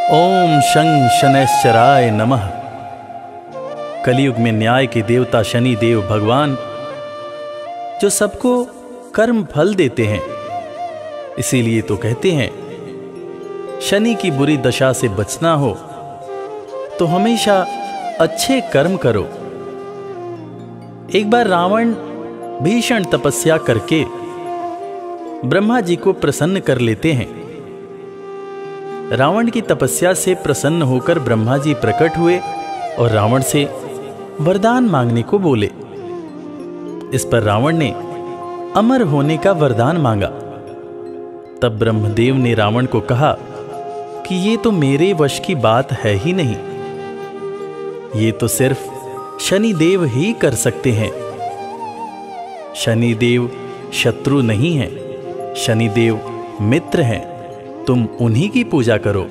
ओम शं शनैश्चराय नमः। कलयुग में न्याय के देवता शनि देव भगवान जो सबको कर्म फल देते हैं, इसीलिए तो कहते हैं शनि की बुरी दशा से बचना हो तो हमेशा अच्छे कर्म करो। एक बार रावण भीषण तपस्या करके ब्रह्मा जी को प्रसन्न कर लेते हैं। रावण की तपस्या से प्रसन्न होकर ब्रह्मा जी प्रकट हुए और रावण से वरदान मांगने को बोले। इस पर रावण ने अमर होने का वरदान मांगा। तब ब्रह्मदेव ने रावण को कहा कि ये तो मेरे वश की बात है ही नहीं, ये तो सिर्फ शनिदेव ही कर सकते हैं। शनिदेव शत्रु नहीं है, शनिदेव मित्र हैं, तुम उन्हीं की पूजा करो।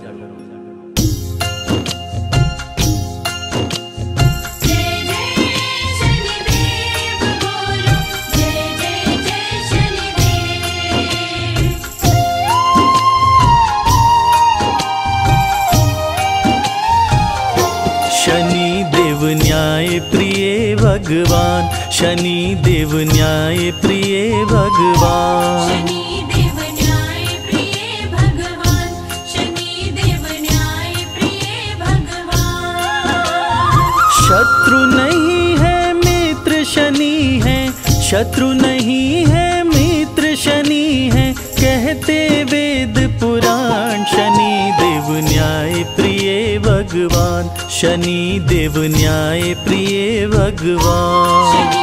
शनिदेव न्याय प्रिय भगवान, शनिदेव न्याय प्रिय भगवान। शत्रु नहीं है मित्र शनि है, शत्रु नहीं है मित्र शनि है, कहते वेद पुराण। शनि देव न्याय प्रिय भगवान, शनि देव न्याय प्रिय भगवान।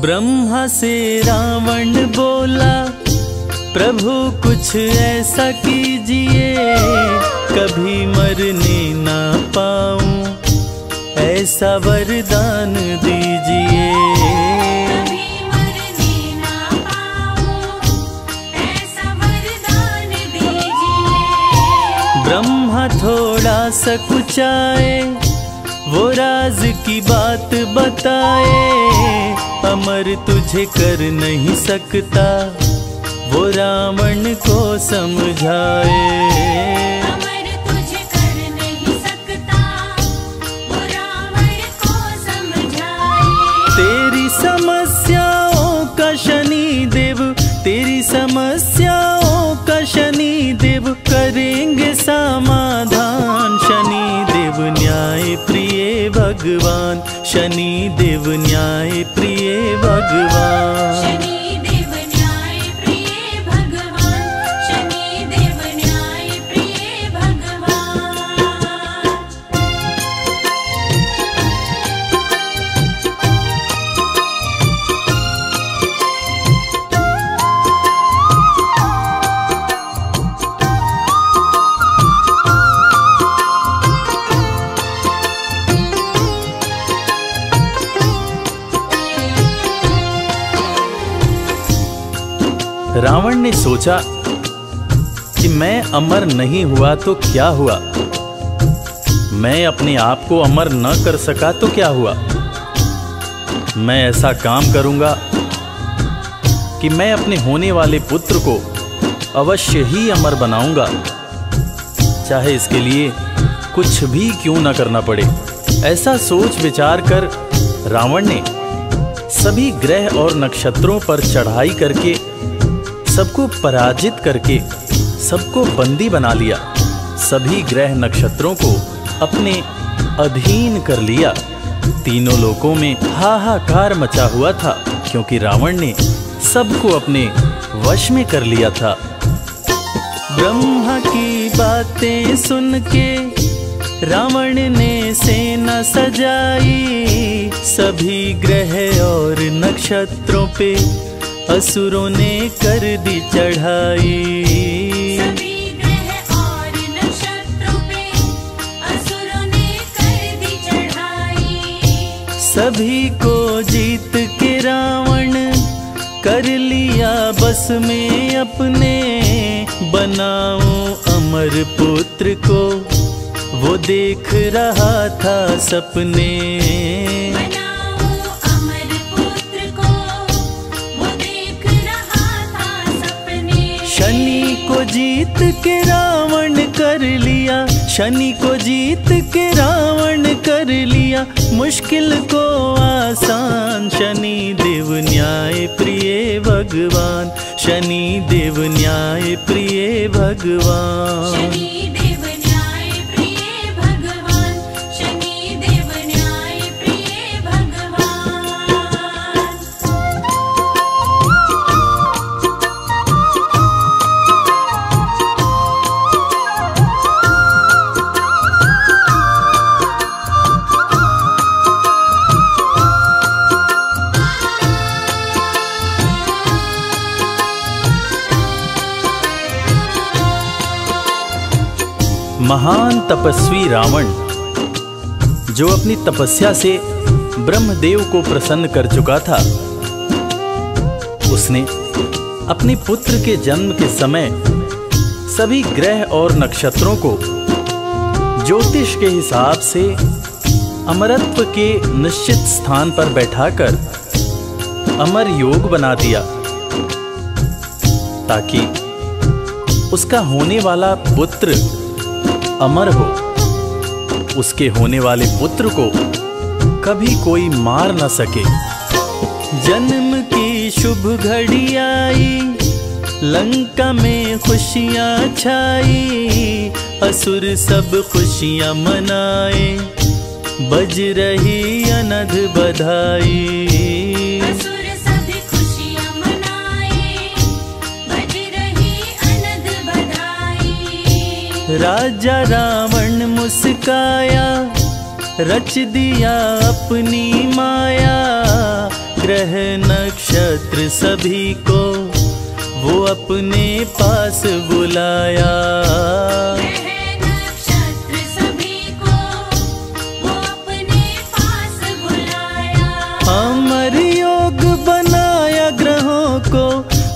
ब्रह्मा से रावण बोला, प्रभु कुछ ऐसा कीजिए, कभी मरने ना पाऊं, ऐसा वरदान दीजिए। कभी मरने ना पाऊं, ऐसा वरदान दीजिए। ब्रह्मा थोड़ा सा कुचाए, वो राज की बात बताए, अमर तुझे कर नहीं सकता, वो रावण को समझाए। अमर तुझे कर नहीं सकता, वो रावण को समझाए। तेरी समस्याओं का शनि देव, तेरी समस्याओं का शनि देव करेंगे समाधान। शनि देव न्याय प्रिय भगवान, शनि देव न्याय प्रिय भगवान। शनि देव न्याय प्रिय भगवान, शनि देव न्याय प्रिय भगवान। रावण ने सोचा कि मैं अमर नहीं हुआ तो क्या हुआ, मैं अपने आप को अमर न कर सका तो क्या हुआ। मैं ऐसा काम करूंगा कि मैं अपने होने वाले पुत्र को अवश्य ही अमर बनाऊंगा, चाहे इसके लिए कुछ भी क्यों न करना पड़े। ऐसा सोच विचार कर रावण ने सभी ग्रह और नक्षत्रों पर चढ़ाई करके सबको पराजित करके सबको बंदी बना लिया। सभी ग्रह नक्षत्रों को अपने अधीन कर लिया। तीनों लोकों में हाहाकार मचा हुआ था, क्योंकि रावण ने सबको अपने वश में कर लिया था। ब्रह्मा की बातें सुन के रावण ने सेना सजाई, सभी ग्रह और नक्षत्रों पे असुरों ने कर दी चढ़ाई। सभी ग्रह और नक्षत्रों सभी को जीत के रावण कर लिया बस में अपने। बनाऊं अमर पुत्र को वो देख रहा था सपने। बनाऊं अमर पुत्र को वो देख रहा था सपने। शनि को जीत के रावण कर लिया, शनि को जीत के रावण कर लिया मुश्किल को आसान। शनि देव न्याय प्रिय भगवान, शनि देव न्याय प्रिय भगवान। शनि देव न्याय प्रिय भगवान, शनि देव न्याय प्रिय भगवान। महान तपस्वी रावण जो अपनी तपस्या से ब्रह्मदेव को प्रसन्न कर चुका था, उसने अपने पुत्र के जन्म के समय सभी ग्रह और नक्षत्रों को ज्योतिष के हिसाब से अमरत्व के निश्चित स्थान पर बैठाकर अमर योग बना दिया, ताकि उसका होने वाला पुत्र अमर हो। उसके होने वाले पुत्र को कभी कोई मार न सके। जन्म की शुभ घड़ी आई, लंका में खुशियां छाई। असुर सब खुशियां मनाए, बज रही अनध बधाई। असुर सभी खुशियां मनाए, बज रही अनध बधाई। राजा रावण मुस्काया, रच दिया अपनी माया। ग्रह नक्षत्र सभी को वो अपने पास बुलाया। ग्रह नक्षत्र सभी को वो अपने पास बुलाया। अमर योग बनाया ग्रहों को,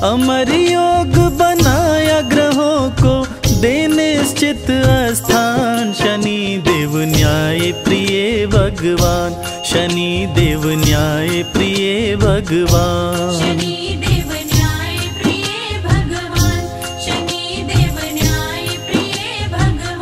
अमर योग बनाया ग्रहों को, दे निश्चित स्थान। शनि देव न्याय प्रिय भगवान, शनि देव न्याय प्रिय भगवान। शनि देव न्याय प्रिय भगवान, शनि देव न्याय प्रिय भगवान।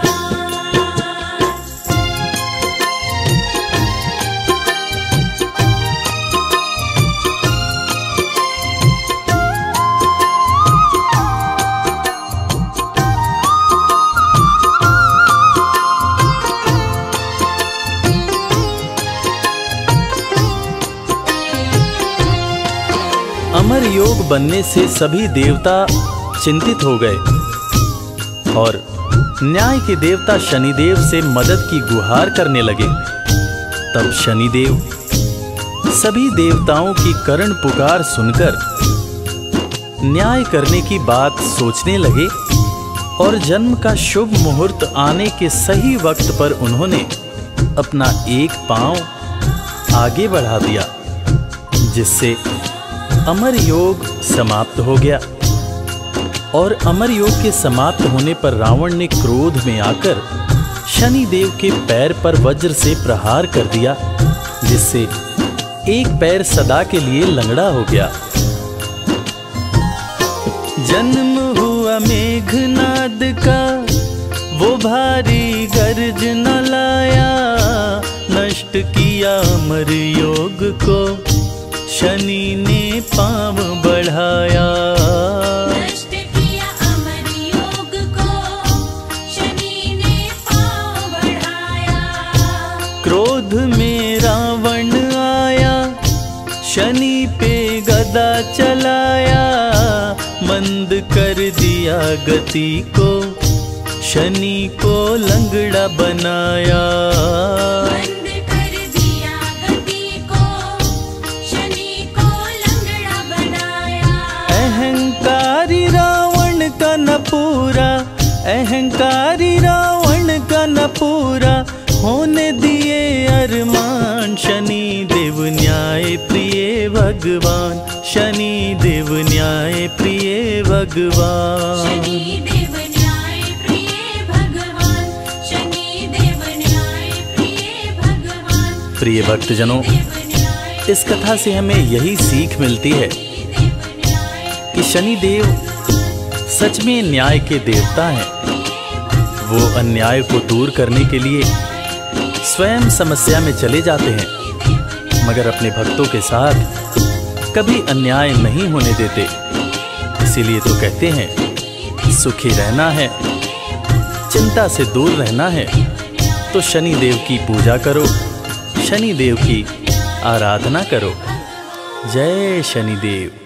अमर योग बनने से सभी देवता चिंतित हो गए और न्याय के देवता शनिदेव से मदद की गुहार करने लगे। तब शनिदेव सभी देवताओं की करुण पुकार सुनकर न्याय करने की बात सोचने लगे और जन्म का शुभ मुहूर्त आने के सही वक्त पर उन्होंने अपना एक पांव आगे बढ़ा दिया, जिससे अमर योग समाप्त हो गया। और अमर योग के समाप्त होने पर रावण ने क्रोध में आकर शनिदेव के पैर पर वज्र से प्रहार कर दिया, जिससे एक पैर सदा के लिए लंगड़ा हो गया। जन्म हुआ मेघनाद का, वो भारी गर्जन लाया। नष्ट किया अमर योग को, शनि ने पांव बढ़ाया। नष्ट किया अमर योग को, शनि ने पांव बढ़ाया। क्रोध में रावण आया, शनि पे गदा चलाया। मंद कर दिया गति को, शनि को लंगड़ा बनाया। बंद कर दिया गति को, शनि को लंगड़ा बनाया। अहंकारी रावण का न पूरा, अहंकारी रावण का न पूरा होने दिए अरमान। शनि देव भगवान, शनि देव न्याय प्रिय भगवान। शनि देव न्याय प्रिय भगवान, शनि देव न्याय प्रिय भगवान। प्रिय भक्तजनों, इस कथा से हमें यही सीख मिलती है कि शनि देव सच में न्याय के देवता हैं। वो अन्याय को दूर करने के लिए स्वयं समस्या में चले जाते हैं, मगर अपने भक्तों के साथ कभी अन्याय नहीं होने देते। इसीलिए तो कहते हैं सुखी रहना है, चिंता से दूर रहना है तो शनि देव की पूजा करो, शनि देव की आराधना करो। जय शनिदेव।